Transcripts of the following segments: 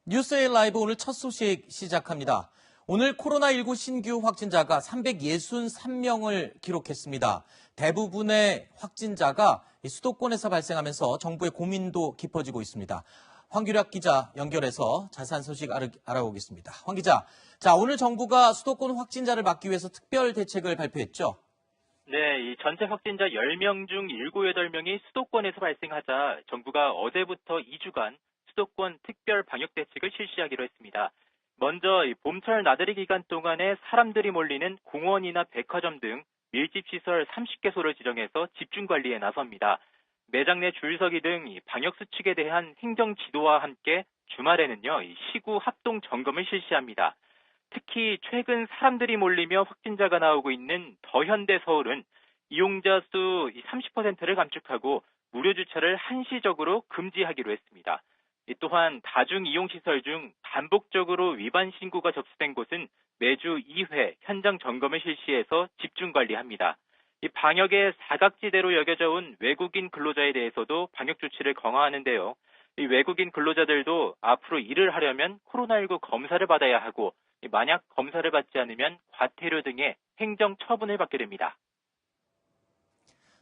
뉴스에이 라이브 오늘 첫 소식 시작합니다. 오늘 코로나19 신규 확진자가 363명을 기록했습니다. 대부분의 확진자가 수도권에서 발생하면서 정부의 고민도 깊어지고 있습니다. 황규략 기자 연결해서 자세한 소식 알아보겠습니다. 황 기자, 자, 오늘 정부가 수도권 확진자를 막기 위해서 특별 대책을 발표했죠? 네, 이 전체 확진자 10명 중 7, 8명이 수도권에서 발생하자 정부가 어제부터 2주간 수도권 특별 방역 대책을 실시하기로 했습니다. 먼저 봄철 나들이 기간 동안에 사람들이 몰리는 공원이나 백화점 등 밀집시설 30개소를 지정해서 집중관리에 나섭니다. 매장 내 줄서기 등 방역 수칙에 대한 행정 지도와 함께 주말에는요, 시구 합동 점검을 실시합니다. 특히 최근 사람들이 몰리며 확진자가 나오고 있는 더현대 서울은 이용자 수 30%를 감축하고 무료 주차를 한시적으로 금지하기로 했습니다. 또한 다중이용시설 중 반복적으로 위반 신고가 접수된 곳은 매주 2회 현장 점검을 실시해서 집중관리합니다. 이 방역의 사각지대로 여겨져 온 외국인 근로자에 대해서도 방역 조치를 강화하는데요. 이 외국인 근로자들도 앞으로 일을 하려면 코로나19 검사를 받아야 하고 만약 검사를 받지 않으면 과태료 등의 행정 처분을 받게 됩니다.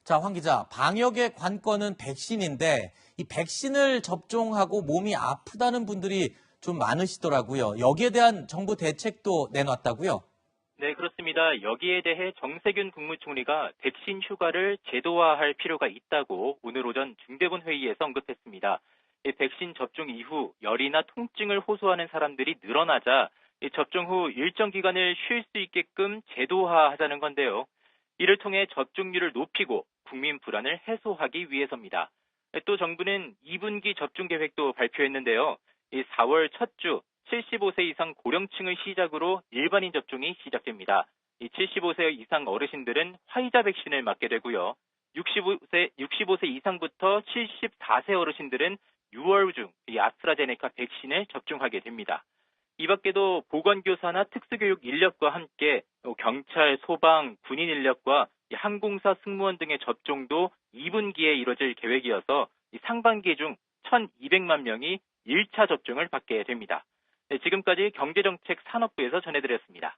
자, 황 기자, 방역의 관건은 백신인데 이 백신을 접종하고 몸이 아프다는 분들이 좀 많으시더라고요. 여기에 대한 정부 대책도 내놨다고요? 네, 그렇습니다. 여기에 대해 정세균 국무총리가 백신 휴가를 제도화할 필요가 있다고 오늘 오전 중대본 회의에서 언급했습니다. 백신 접종 이후 열이나 통증을 호소하는 사람들이 늘어나자 접종 후 일정 기간을 쉴 수 있게끔 제도화하자는 건데요. 이를 통해 접종률을 높이고 국민 불안을 해소하기 위해서입니다. 또 정부는 2분기 접종 계획도 발표했는데요. 4월 첫 주 75세 이상 고령층을 시작으로 일반인 접종이 시작됩니다. 75세 이상 어르신들은 화이자 백신을 맞게 되고요. 65세 이상부터 74세 어르신들은 6월 중 아스트라제네카 백신을 접종하게 됩니다. 이 밖에도 보건교사나 특수교육 인력과 함께 경찰, 소방, 군인 인력과 항공사 승무원 등의 접종도 2분기에 이뤄질 계획이어서 상반기 중 1,200만 명이 1차 접종을 받게 됩니다. 네, 지금까지 경제정책 산업부에서 전해드렸습니다.